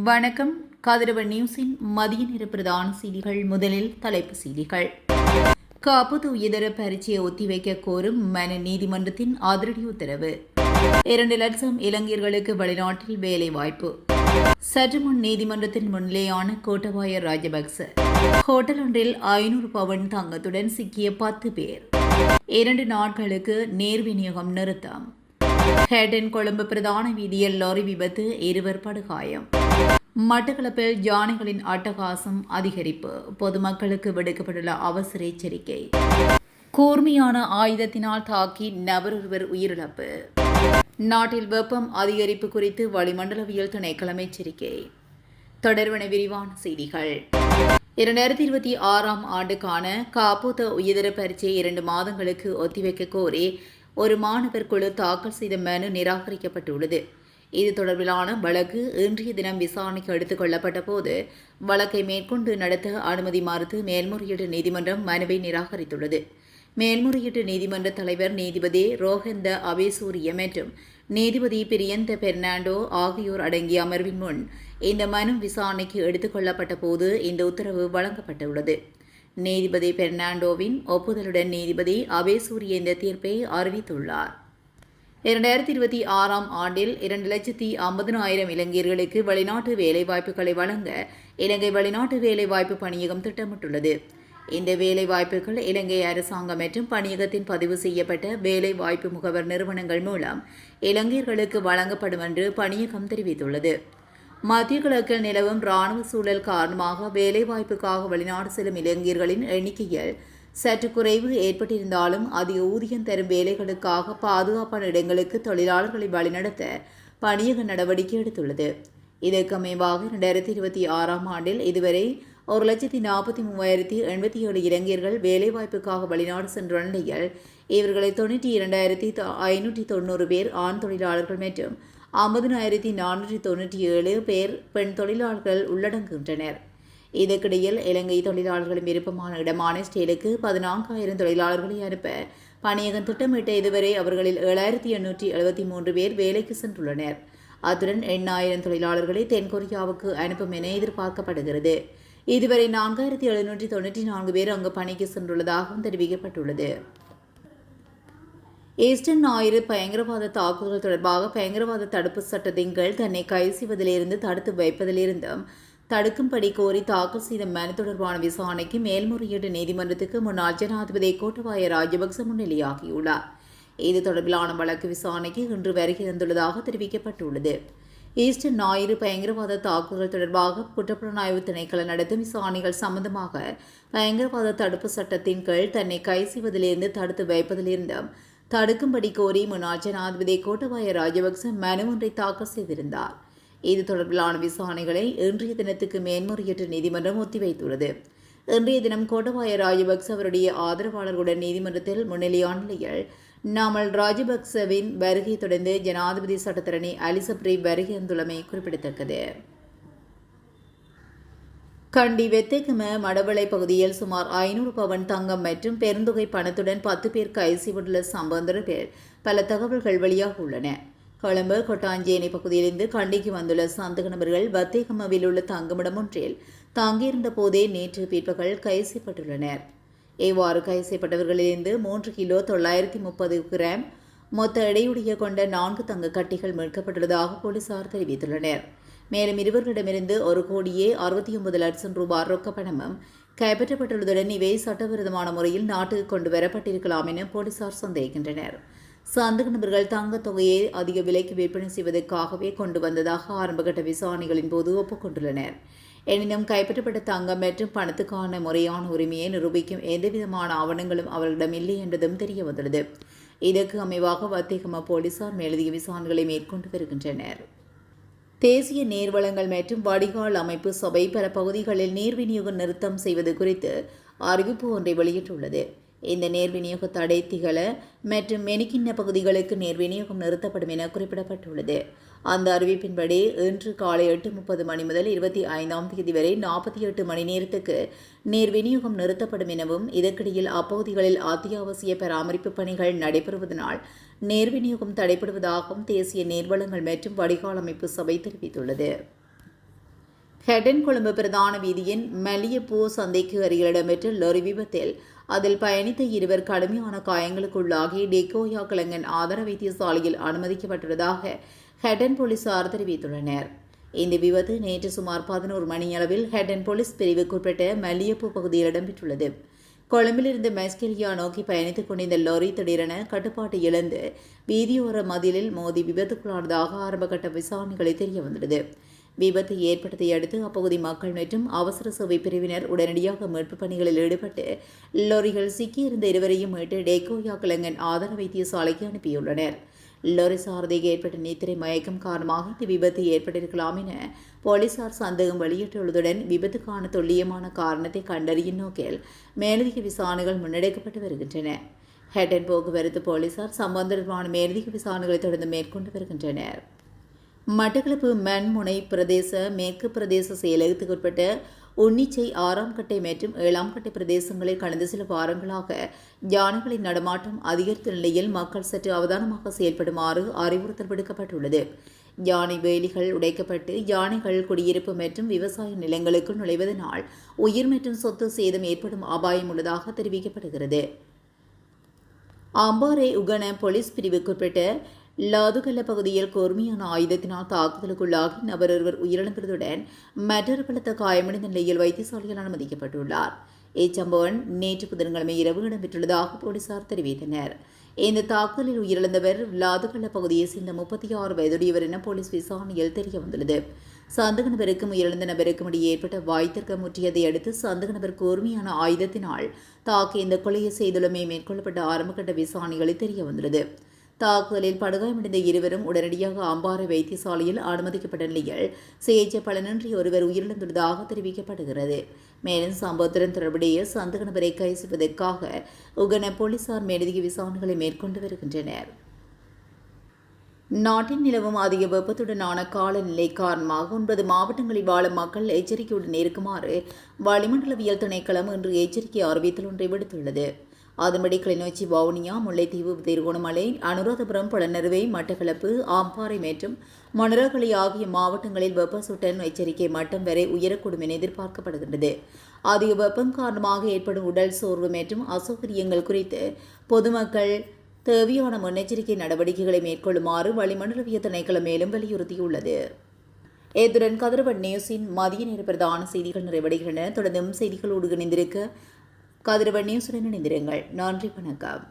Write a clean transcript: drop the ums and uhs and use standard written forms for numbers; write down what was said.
வணக்கம். கதிரவன் நியூஸின் மதிய நேர பிரதான செய்திகள். முதலில் தலைப்புச் செய்திகள். காப்பீட்டு உயர்தர பரீட்சையை ஒத்திவைக்க கோரும் மனு நீதிமன்றத்தின் அதிரடி உத்தரவு. 2 லட்சம் இளைஞர்களுக்கு வெளிநாட்டில் வேலை வாய்ப்பு. சற்று முன் நீதிமன்றத்தின் முன்னிலையான கோட்டபாய ராஜபக்ச. ஹோட்டல் ஒன்றில் 500 பவுன் தங்கத்துடன் சிக்கிய 10 பேர். 2 நாட்களுக்கு நேர் விநியோகம் நிறுத்தம். ஹேடன் கொழும்பு பிரதான வீதியில் லாரி விபத்து, 2 படுகாயம். மட்டக்களப்பில் யானைகளின் அட்டகாசம் அதிகரிப்பு, பொதுமக்களுக்கு விடுக்கப்பட்டுள்ள அவசர எச்சரிக்கை. கூர்மையான ஆயுதத்தினால் தாக்கி நபரொருவர் உயிரிழப்பு. நாட்டில் வெப்பம் அதிகரிப்பு குறித்து வளிமண்டலவியல் திணைக்களம் எச்சரிக்கை. தொடர்வன விரிவான செய்திகள். 2026 ஆண்டுக்கான காப்பீட்டு உயர்தர பரீட்சை 2 மாதங்களுக்கு ஒத்திவைக்க கோரி ஒரு மாணவர் குழு தாக்கல் செய்த மனு நிராகரிக்கப்பட்டுள்ளது. இது தொடர்பிலான வழக்கு இன்றைய தினம் விசாரணைக்கு எடுத்துக் கொள்ளப்பட்ட போது வழக்கை மேற்கொண்டு நடத்த அனுமதி மறுத்து மேல்முறையீட்டு நீதிமன்றம் மனுவை நிராகரித்துள்ளது. மேல்முறையீட்டு நீதிமன்ற தலைவர் நீதிபதி ரோஹந்த அபேசூரிய மற்றும் நீதிபதி பிரியந்த பெர்னாண்டோ ஆகியோர் அடங்கிய அமர்வின் முன் இந்த மனு விசாரணைக்கு எடுத்துக் கொள்ளப்பட்ட போது இந்த உத்தரவு வழங்கப்பட்டுள்ளது. நீதிபதி பெர்னாண்டோவின் ஒப்புதலுடன் நீதிபதி அபேசூரிய இந்த தீர்ப்பை அறிவித்துள்ளார். 2026 ஆண்டில் 2,50,000 இளைஞர்களுக்கு வெளிநாட்டு வேலைவாய்ப்புகளை வழங்க இலங்கை வெளிநாட்டு வேலைவாய்ப்பு பணியகம் திட்டமிட்டுள்ளது. இந்த வேலைவாய்ப்புகள் இலங்கை அரசாங்கம் மற்றும் பணியகத்தின் பதிவு செய்யப்பட்ட வேலைவாய்ப்பு முகவர் நிறுவனங்கள் மூலம் இளைஞர்களுக்கு வழங்கப்படும் என்று பணியகம் தெரிவித்துள்ளது. மத்திய கிழக்கில் நிலவும் இராணுவ சூழல் காரணமாக வேலைவாய்ப்புக்காக வெளிநாடு செல்லும் இளைஞர்களின் எண்ணிக்கையில் சற்று குறைவு ஏற்பட்டிருந்தாலும் அதிக ஊதியம் தரும் வேலைகளுக்காக பாதுகாப்பான இடங்களுக்கு தொழிலாளர்களை வழிநடத்த பணியக நடவடிக்கை எடுத்துள்ளது. இதற்கு அமைவாக 2026 ஆண்டில் இதுவரை 1,43,087 இளைஞர்கள் வேலைவாய்ப்புக்காக வெளிநாடு சென்ற நிலையில் இவர்களை 92,590 பேர் ஆண் தொழிலாளர்கள் மற்றும் 50,497 பேர் பெண் தொழிலாளர்கள் உள்ளடங்குகின்றனர். இதற்கிடையில் இலங்கை தொழிலாளர்களின் விருப்பமான இடமான ஸ்டேலுக்கு 14,000 தொழிலாளர்களை அனுப்ப பணியகம் திட்டமிட்ட இதுவரை அவர்களில் 7,873 பேர் வேலைக்கு சென்றுள்ளனர். அத்துடன் 8,000 தொழிலாளர்களை தென்கொரியாவுக்கு அனுப்பும் என எதிர்பார்க்கப்படுகிறது. இதுவரை 4,794 பேர் அங்கு பணிக்கு சென்றுள்ளதாகவும் தெரிவிக்கப்பட்டுள்ளது. ஈஸ்டர் ஞாயிறு பயங்கரவாத தாக்குதல் தொடர்பாக பயங்கரவாத தடுப்பு சட்டத்தின் கீழ் தன்னை கைது செய்வதிலிருந்து தடுத்து வைப்பதிலிருந்தும் தடுக்கும்படி கோரி தாக்கல் செய்த மனு தொடர்பான விசாரணைக்கு மேல்முறையீட்டு நீதிமன்றத்துக்கு முன்னாள் ஜனாதிபதி கோட்டபாய ராஜபக்ச முன்னிலையாகியுள்ளார். இது தொடர்பிலான வழக்கு விசாரணைக்கு இன்று வருகை தந்துள்ளதாக தெரிவிக்கப்பட்டுள்ளது. ஈஸ்டர் ஞாயிறு பயங்கரவாத தாக்குதல் தொடர்பாக குற்றப்புலனாய்வு திணைக்களம் நடத்தும் விசாரணைகள் சம்பந்தமாக பயங்கரவாத தடுப்பு சட்டத்தின் கீழ் தன்னை கைது செய்வதிலிருந்து தடுத்து வைப்பதிலிருந்தும் தடுக்கும்படி கோரி முன்னாள் ஜனாதிபதி கோட்டபாய ராஜபக்ச மனு ஒன்றை தாக்கல் செய்திருந்தார். இது தொடர்பிலான விசாரணைகளை இன்றைய தினத்துக்கு மேன்முறையீட்டு நீதிமன்றம் ஒத்திவைத்துள்ளது. இன்றைய தினம் கோட்டபாய ராஜபக்ச அவருடைய ஆதரவாளர்களுடன் நீதிமன்றத்தில் முன்னிலையான நிலையில் நாமல் ராஜபக்சவின் வருகை தொடர்ந்து ஜனாதிபதி சட்டத்தரணி அலிசப்ரி வருகை வந்துள்ளமை குறிப்பிடத்தக்கது. கண்டி வெத்தைக்கம மடவளை பகுதியில் சுமார் 500 பவுன் தங்கம் மற்றும் பெருந்தொகை பணத்துடன் 10 பேர் கைது செய்யப்பட்டுள்ள சம்பவம் தொடர்பில் பல தகவல்கள் வெளியாக உள்ளன. கொழும்பு கொட்டாஞ்சேனை பகுதியிலிருந்து கண்டிக்கு வந்துள்ள சந்தேக நபர்கள் வத்தேகமவில் உள்ள தங்குமிடம் ஒன்றில் தங்கியிருந்த போதே நேற்று பிற்பகல் கைது செய்யப்பட்டுள்ளனர். இவ்வாறு கைது செய்யப்பட்டவர்களிலிருந்து 3 கிலோ 930 கிராம் மொத்த எடையுடைய கொண்ட 4 தங்க கட்டிகள் மீட்கப்பட்டுள்ளதாக போலீசார் தெரிவித்துள்ளனர். மேலும் இருவர்களிடமிருந்து 1,69 லட்சம் ரூபாய் ரொக்க பணமும் கைப்பற்றப்பட்டுள்ளதுடன் இவை சட்டவிரோதமான முறையில் நாட்டுக்கு கொண்டு வரப்பட்டிருக்கலாம் என போலீசார் சந்தேகிக்கின்றனர். சந்தேக நபர்கள் தங்கத் தொகையை அதிக விலைக்கு விற்பனை செய்வதற்காகவே கொண்டு வந்ததாக ஆரம்பகட்ட விசாரணைகளின் போது ஒப்புக்கொண்டுள்ளனர். எனினும் கைப்பற்றப்பட்ட தங்கம் மற்றும் பணத்துக்கான முறையான உரிமையை நிரூபிக்கும் எந்தவிதமான ஆவணங்களும் அவர்களிடம் இல்லை என்றதும் தெரியவந்துள்ளது. இதற்கு அமைவாக வத்தேகம போலீசார் மேலதிக விசாரணைகளை மேற்கொண்டு வருகின்றனர். தேசிய நீர்வளங்கள் மற்றும் வடிகால் அமைப்பு சபை பல பகுதிகளில் நீர் விநியோகம் நிறுத்தம் செய்வது குறித்து அறிவிப்பு ஒன்றை வெளியிட்டுள்ளது. இந்த நேர் விநியோக தடை திகழ மற்றும் மெனிக்கிண்ண பகுதிகளுக்கு நேர் விநியோகம் நிறுத்தப்படும் என குறிப்பிடப்பட்டுள்ளது. அந்த அறிவிப்பின்படி இன்று காலை 8:30 மணி முதல் 25ஆம் தேதி வரை 48 மணி நேரத்துக்கு நீர் விநியோகம் நிறுத்தப்படும் எனவும் இதற்கிடையில் அப்பகுதிகளில் அத்தியாவசிய பராமரிப்பு பணிகள் நடைபெறுவதனால் நேர் விநியோகம் தடைபடுவதாகவும் தேசிய நீர்வளங்கள் மற்றும் வடிகால் அமைப்பு சபை தெரிவித்துள்ளது. ஹெடன் கொழும்பு பிரதான வீதியின் மல்லியப்பூ சந்தைக்கு அருகில் இடம்பெற்ற லொரி விபத்தில் அதில் பயணித்த இருவர் கடுமையான காயங்களுக்குள்ளாகி டெக்கோயா கிழங்கன் ஆதார வைத்தியசாலையில் அனுமதிக்கப்பட்டுள்ளதாக ஹெடன் போலீசார் தெரிவித்துள்ளனர். இந்த விபத்து நேற்று சுமார் 11 மணியளவில் ஹெடன் போலீஸ் பிரிவுக்குட்பட்ட மல்லியப்பூ பகுதியில் இடம்பெற்றுள்ளது. கொழும்பிலிருந்து மெஸ்கெலியா நோக்கி பயணித்துக் கொண்டிருந்த லாரி திடீரென கட்டுப்பாட்டை இழந்து வீதியோர மதிலில் மோதி விபத்துக்குள்ளானதாக ஆரம்பகட்ட விசாரணைகளை தெரியவந்துள்ளது. விபத்து ஏற்பட்டதை அடுத்து அப்பகுதி மக்கள் மற்றும் அவசர சேவை பிரிவினர் உடனடியாக மீட்புப் பணிகளில் ஈடுபட்டு லாரிகள் சிக்கியிருந்த இருவரையும் மீட்டு டேகோயா கிழங்கன் ஆதார வைத்தியசாலைக்கு அனுப்பியுள்ளனர். லாரி சாரதிக்கு ஏற்பட்ட நித்திரை மயக்கம் காரணமாக இந்த விபத்து ஏற்பட்டிருக்கலாம் என போலீசார் சந்தேகம் வெளியிட்டுள்ளதுடன் விபத்துக்கான துல்லியமான காரணத்தை கண்டறியும் நோக்கில் மேலதிக விசாரணைகள் முன்னெடுக்கப்பட்டு வருகின்றன. ஹெடன் போக்குவரத்து போலீசார் சம்பவம் தொடர்பான மேலதிக விசாரணைகளை தொடர்ந்து மேற்கொண்டு வருகின்றனர். மட்டக்களப்பு மண்முனை பிரதேச மேற்கு பிரதேச செயலகத்துக்குட்பட்ட உன்னிச்சை 6ஆம் கட்டை மற்றும் 7ஆம் கட்டை பிரதேசங்களில் கடந்த சில வாரங்களாக யானைகளின் நடமாட்டம் அதிகரித்த நிலையில் மக்கள் சற்று அவதானமாக செயல்படுமாறு அறிவுறுத்தல் விடுக்கப்பட்டுள்ளது. யானை வேலிகள் உடைக்கப்பட்டு யானைகள் குடியிருப்பு மற்றும் விவசாய நிலங்களுக்குள் நுழைவதனால் உயிர் மற்றும் சொத்து சேதம் ஏற்படும் அபாயம் உள்ளதாக தெரிவிக்கப்படுகிறது. அம்பாறை உகன போலீஸ் பிரிவுக்குட்பட்ட லாதுகல்ல பகுதியில் கூர்மையான ஆயுதத்தினால் தாக்குதலுக்குள்ளாகி நபர் ஒருவர் உயிரிழந்ததுடன் மற்றொரு பலத்த காயமடைந்த நிலையில் வைத்தியசாலையில் அனுமதிக்கப்பட்டுள்ளார். இச்சம்பவம் நேற்று புதன்கிழமை இரவு இடம்பெற்றுள்ளதாக போலீசார் தெரிவித்தனர். இந்த தாக்குதலில் உயிரிழந்தவர் லாதுகல்ல பகுதியைச் சேர்ந்த 36 வயதுடையவர் என போலீஸ் விசாரணையில் தெரியவந்துள்ளது. சந்தக நபருக்கும் உயிரிழந்த நபருக்கும் இடையே ஏற்பட்ட வாய்த்திற்க முற்றியதை அடுத்து சந்தக நபர் கூர்மையான ஆயுதத்தினால் தாக்கி இந்த கொலையை செய்துள்ளமை மேற்கொள்ளப்பட்ட ஆரம்பகட்ட விசாரணைகளில் தெரியவந்துள்ளது. தாக்குதலில் படுகாயமடைந்த இருவரும் உடனடியாக அம்பாறை வைத்தியசாலையில் அனுமதிக்கப்பட்ட நிலையில் சிகிச்சை பலனின்றி ஒருவர் உயிரிழந்துள்ளதாக தெரிவிக்கப்படுகிறது. மேலும் சம்பவத்துடன் தொடர்புடைய சந்தக நபரை கைது செய்வதற்காக உகன போலீசார் மேலதிக விசாரணைகளை மேற்கொண்டு வருகின்றனர். நாட்டில் நிலவும் அதிக வெப்பத்துடனான காலநிலை காரணமாக 9 மாவட்டங்களில் வாழும் மக்கள் எச்சரிக்கையுடன் இருக்குமாறு வளிமண்டலவியல் திணைக்களம் இன்று எச்சரிக்கை அறிவித்தல் ஒன்றை விடுத்துள்ளது. அதன்படி கிளிநொச்சி, வவுனியா, முல்லைத்தீவு, திருகோணமலை, அனுராதபுரம், புலனறுவை, மட்டக்களப்பு, ஆம்பாறை மற்றும் மணரகளி ஆகிய மாவட்டங்களில் வெப்ப சுட்டன் எச்சரிக்கை மட்டம் வரை உயரக்கூடும் என எதிர்பார்க்கப்படுகின்றது. அதிக வெப்பம் காரணமாக ஏற்படும் உடல் சோர்வு மற்றும் அசௌகரியங்கள் குறித்து பொதுமக்கள் தேவையான முன்னெச்சரிக்கை நடவடிக்கைகளை மேற்கொள்ளுமாறு வளிமண்டலவியல் திணைக்களம் மேலும் வலியுறுத்தியுள்ளது. இத்துடன் கதிரவன் நியூஸின் மதிய நேர பிரதான செய்திகள் நிறைவடைகின்றன. தொடர்ந்தும் செய்திகளோடு இணைந்திருக்க கதிரவன் நியூஸுடன் இணைந்திருங்கள். நன்றி, வணக்கம்.